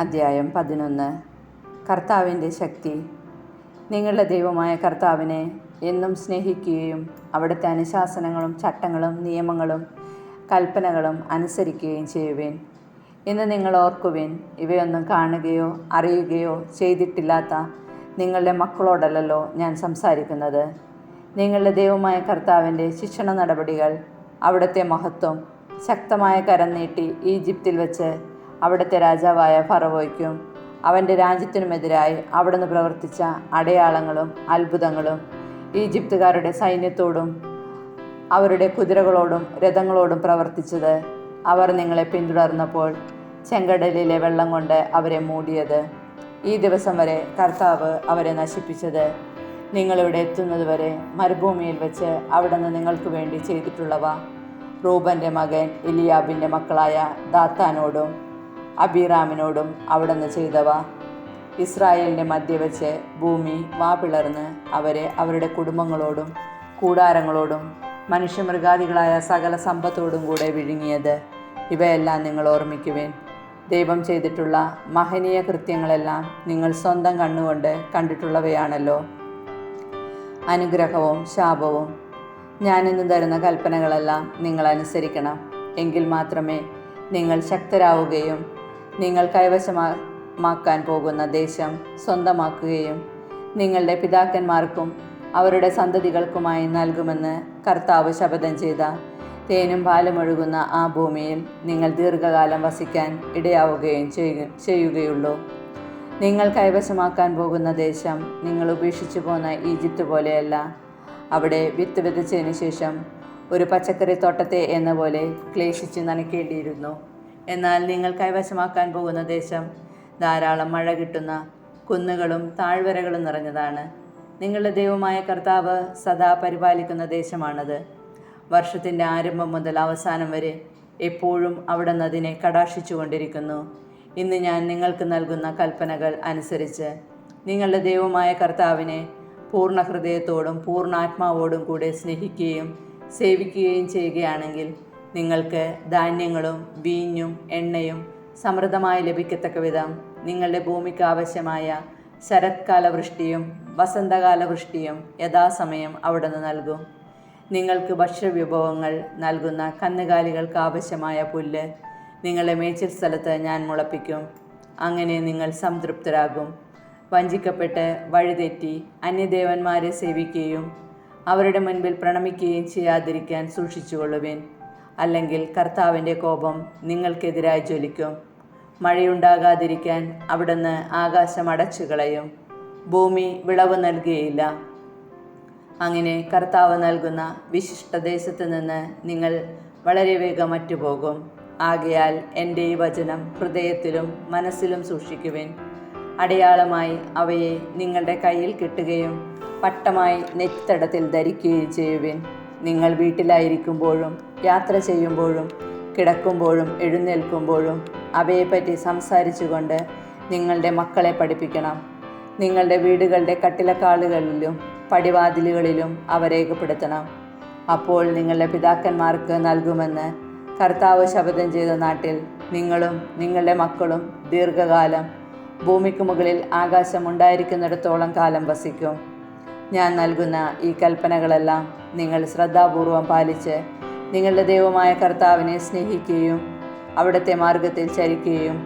അദ്ധ്യായം 11. കർത്താവിൻ്റെ ശക്തി. നിങ്ങളുടെ ദൈവമായ കർത്താവിനെ എന്നും സ്നേഹിക്കുകയും അവിടുത്തെ അനുശാസനങ്ങളും ചട്ടങ്ങളും നിയമങ്ങളും കൽപ്പനകളും അനുസരിക്കുകയും ചെയ്യുവിൻ. ഇന്ന് നിങ്ങൾ ഓർക്കുവിൻ, ഇവയൊന്നും കാണുകയോ അറിയുകയോ ചെയ്തിട്ടില്ലാത്ത നിങ്ങളുടെ മക്കളോടല്ലല്ലോ ഞാൻ സംസാരിക്കുന്നത്. നിങ്ങളുടെ ദൈവമായ കർത്താവിൻ്റെ ശിക്ഷണ നടപടികൾ, അവിടുത്തെ മഹത്വം, ശക്തമായ കരം നീട്ടി ഈജിപ്തിൽ വെച്ച് അവിടുത്തെ രാജാവായ ഫറവോയ്ക്കും അവൻ്റെ രാജ്യത്തിനുമെതിരായി അവിടുന്ന് പ്രവർത്തിച്ച അടയാളങ്ങളും അത്ഭുതങ്ങളും, ഈജിപ്തുകാരുടെ സൈന്യത്തോടും അവരുടെ കുതിരകളോടും രഥങ്ങളോടും പ്രവർത്തിച്ചത്, അവർ നിങ്ങളെ പിന്തുടർന്നപ്പോൾ ചെങ്കടലിലെ വെള്ളം കൊണ്ട് അവരെ മൂടിയത്, ഈ ദിവസം വരെ കർത്താവ് അവരെ നശിപ്പിച്ചത്, നിങ്ങളിവിടെ എത്തുന്നതുവരെ മരുഭൂമിയിൽ വെച്ച് അവിടുന്ന് നിങ്ങൾക്ക് വേണ്ടി ചെയ്തിട്ടുള്ളവ, റൂബൻ്റെ മകൻ എലിയാബിൻ്റെ മക്കളായ ദാത്താനോടും അബീറാമിനോടും അവിടുന്ന് ചെയ്തവ, ഇസ്രായേലിൻ്റെ മധ്യ വെച്ച് ഭൂമി വാപിളർന്ന് അവരെ അവരുടെ കുടുംബങ്ങളോടും കൂടാരങ്ങളോടും മനുഷ്യമൃഗാദികളായ സകല സമ്പത്തോടും കൂടെ വിഴുങ്ങിയത്, ഇവയെല്ലാം നിങ്ങൾ ഓർമ്മിക്കുവിൻ. ദൈവം ചെയ്തിട്ടുള്ള മഹനീയ കൃത്യങ്ങളെല്ലാം നിങ്ങൾ സ്വന്തം കണ്ണുകൊണ്ട് കണ്ടിട്ടുള്ളവയാണല്ലോ. അനുഗ്രഹവും ശാപവും. ഞാനിന്ന് തരുന്ന കൽപ്പനകളെല്ലാം നിങ്ങൾ അനുസരിക്കണം. എങ്കിൽ മാത്രമേ നിങ്ങൾ ശക്തരാവുകയും നിങ്ങൾ കൈവശമാക്കാൻ പോകുന്ന ദേശം സ്വന്തമാക്കുകയും നിങ്ങളുടെ പിതാക്കന്മാർക്കും അവരുടെ സന്തതികൾക്കുമായി നൽകുമെന്ന് കർത്താവ് ശപഥം ചെയ്ത തേനും പാലും ഒഴുകുന്ന ആ ഭൂമിയിൽ നിങ്ങൾ ദീർഘകാലം വസിക്കാൻ ഇടയാവുകയും ചെയ്യുകയുള്ളൂ. നിങ്ങൾ കൈവശമാക്കാൻ പോകുന്ന ദേശം നിങ്ങൾ ഉപേക്ഷിച്ചു പോന്ന ഈജിപ്ത് പോലെയല്ല. അവിടെ വിത്ത് വിതച്ചതിന് ശേഷം ഒരു പച്ചക്കറി തോട്ടത്തെ എന്ന പോലെ ക്ലേശിച്ച് നനയ്ക്കേണ്ടിയിരുന്നു. എന്നാൽ നിങ്ങൾ കൈവശമാക്കാൻ പോകുന്ന ദേശം ധാരാളം മഴ കിട്ടുന്ന കുന്നുകളും താഴ്വരകളും നിറഞ്ഞതാണ്. നിങ്ങളുടെ ദൈവമായ കർത്താവ് സദാ പരിപാലിക്കുന്ന ദേശമാണത്. വർഷത്തിൻ്റെ ആരംഭം മുതൽ അവസാനം വരെ എപ്പോഴും അവിടുന്ന് അതിനെ കടാക്ഷിച്ചു കൊണ്ടിരിക്കുന്നു. ഇന്ന് ഞാൻ നിങ്ങൾക്ക് നൽകുന്ന കൽപ്പനകൾ അനുസരിച്ച് നിങ്ങളുടെ ദൈവമായ കർത്താവിനെ പൂർണ്ണ ഹൃദയത്തോടും പൂർണ്ണാത്മാവോടും കൂടെ സ്നേഹിക്കുകയും സേവിക്കുകയും ചെയ്യുകയാണെങ്കിൽ നിങ്ങൾക്ക് ധാന്യങ്ങളും വീഞ്ഞും എണ്ണയും സമൃദ്ധമായി ലഭിക്കത്തക്ക വിധം നിങ്ങളുടെ ഭൂമിക്ക് ആവശ്യമായ ശരത്കാല വൃഷ്ടിയും വസന്തകാല വൃഷ്ടിയും യഥാസമയം അവിടുന്ന് നൽകും. നിങ്ങൾക്ക് ഭക്ഷ്യവിഭവങ്ങൾ നൽകുന്ന കന്നുകാലികൾക്ക് ആവശ്യമായ പുല്ല് നിങ്ങളുടെ മേച്ചിൽ സ്ഥലത്ത് ഞാൻ മുളപ്പിക്കും. അങ്ങനെ നിങ്ങൾ സംതൃപ്തരാകും. വഞ്ചിക്കപ്പെട്ട് വഴിതെറ്റി അന്യദേവന്മാരെ സേവിക്കുകയും അവരുടെ മുൻപിൽ പ്രണമിക്കുകയും ചെയ്യാതിരിക്കാൻ സൂക്ഷിച്ചുകൊള്ളുവിൻ. അല്ലെങ്കിൽ കർത്താവിൻ്റെ കോപം നിങ്ങൾക്കെതിരായി ജ്വലിക്കും. മഴയുണ്ടാകാതിരിക്കാൻ അവിടുന്ന് ആകാശം അടച്ചു കളയും, ഭൂമി വിളവ് നൽകുകയില്ല. അങ്ങനെ കർത്താവ് നൽകുന്ന വിശിഷ്ടദേശത്ത് നിന്ന് നിങ്ങൾ വളരെ വേഗം മറ്റുപോകും. ആകയാൽ എൻ്റെ ഈ വചനം ഹൃദയത്തിലും മനസ്സിലും സൂക്ഷിക്കുവിൻ. അടയാളമായി അവയെ നിങ്ങളുടെ കയ്യിൽ കിട്ടുകയും പട്ടമായി നെറ്റിത്തടത്തിൽ ധരിക്കുകയും ചെയ്യുവിൻ. നിങ്ങൾ വീട്ടിലായിരിക്കുമ്പോഴും യാത്ര ചെയ്യുമ്പോഴും കിടക്കുമ്പോഴും എഴുന്നേൽക്കുമ്പോഴും അവയെപ്പറ്റി സംസാരിച്ചുകൊണ്ട് നിങ്ങളുടെ മക്കളെ പഠിപ്പിക്കണം. നിങ്ങളുടെ വീടുകളുടെ കട്ടിലക്കാളുകളിലും പടിവാതിലുകളിലും അവ രേഖപ്പെടുത്തണം. അപ്പോൾ നിങ്ങളുടെ പിതാക്കന്മാർക്ക് നൽകുമെന്ന് കർത്താവ് ശപഥം ചെയ്ത നാട്ടിൽ നിങ്ങളും നിങ്ങളുടെ മക്കളും ദീർഘകാലം ഭൂമിക്ക് മുകളിൽ ആകാശം ഉണ്ടായിരിക്കുന്നിടത്തോളം കാലം വസിക്കും. ഞാൻ നൽകുന്ന ഈ കൽപ്പനകളെല്ലാം നിങ്ങൾ ശ്രദ്ധാപൂർവം പാലിച്ച് നിങ്ങളുടെ ദൈവമായ കർത്താവിനെ സ്നേഹിക്കുകയും അവിടുത്തെ മാർഗത്തിൽ ചരിക്കുകയും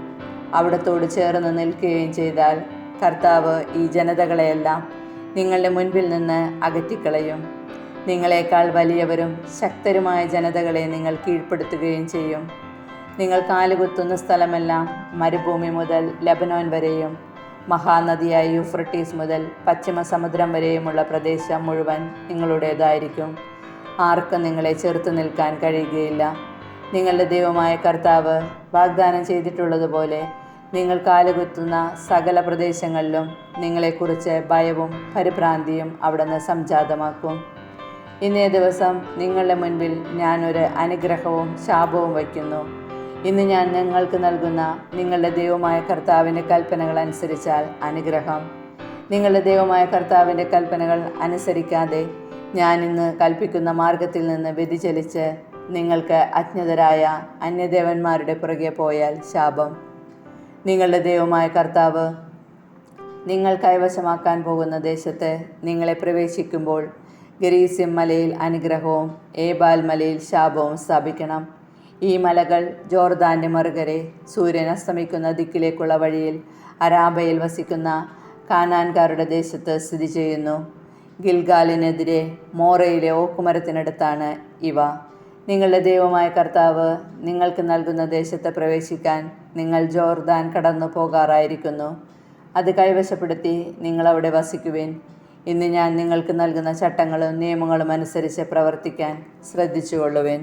അവിടത്തോട് ചേർന്ന് നിൽക്കുകയും ചെയ്താൽ കർത്താവ് ഈ ജനതകളെയെല്ലാം നിങ്ങളുടെ മുൻപിൽ നിന്ന് അകറ്റിക്കളയും. നിങ്ങളെക്കാൾ വലിയവരും ശക്തരുമായ ജനതകളെ നിങ്ങൾ കീഴ്പ്പെടുത്തുകയും ചെയ്യും. നിങ്ങൾ കാലുകുത്തുന്ന സ്ഥലമെല്ലാം മരുഭൂമി മുതൽ ലെബനോൻ വരെയും മഹാനദിയായ യൂഫ്രട്ടീസ് മുതൽ പശ്ചിമ സമുദ്രം വരെയുമുള്ള പ്രദേശം മുഴുവൻ നിങ്ങളുടേതായിരിക്കും. ആർക്കും നിങ്ങളെ ചെറുത്തു നിൽക്കാൻ കഴിയുകയില്ല. നിങ്ങളുടെ ദൈവമായ കർത്താവ് വാഗ്ദാനം ചെയ്തിട്ടുള്ളതുപോലെ നിങ്ങൾ കാലുകുത്തുന്ന സകല പ്രദേശങ്ങളിലും നിങ്ങളെക്കുറിച്ച് ഭയവും പരിഭ്രാന്തിയും അവിടുന്ന് സംജാതമാക്കും. ഇന്നേ ദിവസം നിങ്ങളുടെ മുൻപിൽ ഞാനൊരു അനുഗ്രഹവും ശാപവും വയ്ക്കുന്നു. ഇന്ന് ഞാൻ നിങ്ങൾക്ക് നൽകുന്ന നിങ്ങളുടെ ദൈവമായ കർത്താവിൻ്റെ കൽപ്പനകൾ അനുസരിച്ചാൽ അനുഗ്രഹം. നിങ്ങളുടെ ദൈവമായ കർത്താവിൻ്റെ കൽപ്പനകൾ അനുസരിക്കാതെ ഞാൻ ഇന്ന് കൽപ്പിക്കുന്ന മാർഗത്തിൽ നിന്ന് വ്യതിചലിച്ച് നിങ്ങൾക്ക് അജ്ഞതരായ അന്യദേവന്മാരുടെ പുറകെ പോയാൽ ശാപം. നിങ്ങളുടെ ദൈവമായ കർത്താവ് നിങ്ങൾ കൈവശമാക്കാൻ പോകുന്ന ദേശത്ത് നിങ്ങളെ പ്രവേശിക്കുമ്പോൾ ഗരീസിം മലയിൽ അനുഗ്രഹവും ഏബാൽ മലയിൽ ശാപവും സ്ഥാപിക്കണം. ഈ മലകൾ ജോർദാൻ്റെ മറുകരെ സൂര്യൻ അസ്തമിക്കുന്ന ദിക്കിലേക്കുള്ള വഴിയിൽ അരാബയിൽ വസിക്കുന്ന കാനാൻകാരുടെ ദേശത്ത് സ്ഥിതി ചെയ്യുന്നു. ഗിൽഗാലിനെതിരെ മോറയിലെ ഓക്കുമരത്തിനടുത്താണ് ഇവ. നിങ്ങളുടെ ദൈവമായ കർത്താവ് നിങ്ങൾക്ക് നൽകുന്ന ദേശത്ത് പ്രവേശിക്കാൻ നിങ്ങൾ ജോർദാൻ കടന്നു പോകാറായിരിക്കുന്നു. അത് കൈവശപ്പെടുത്തി നിങ്ങളവിടെ വസിക്കുവിൻ. ഇന്ന് ഞാൻ നിങ്ങൾക്ക് നൽകുന്ന ചട്ടങ്ങളും നിയമങ്ങളും അനുസരിച്ച് പ്രവർത്തിക്കാൻ ശ്രദ്ധിച്ചുകൊള്ളുവിൻ.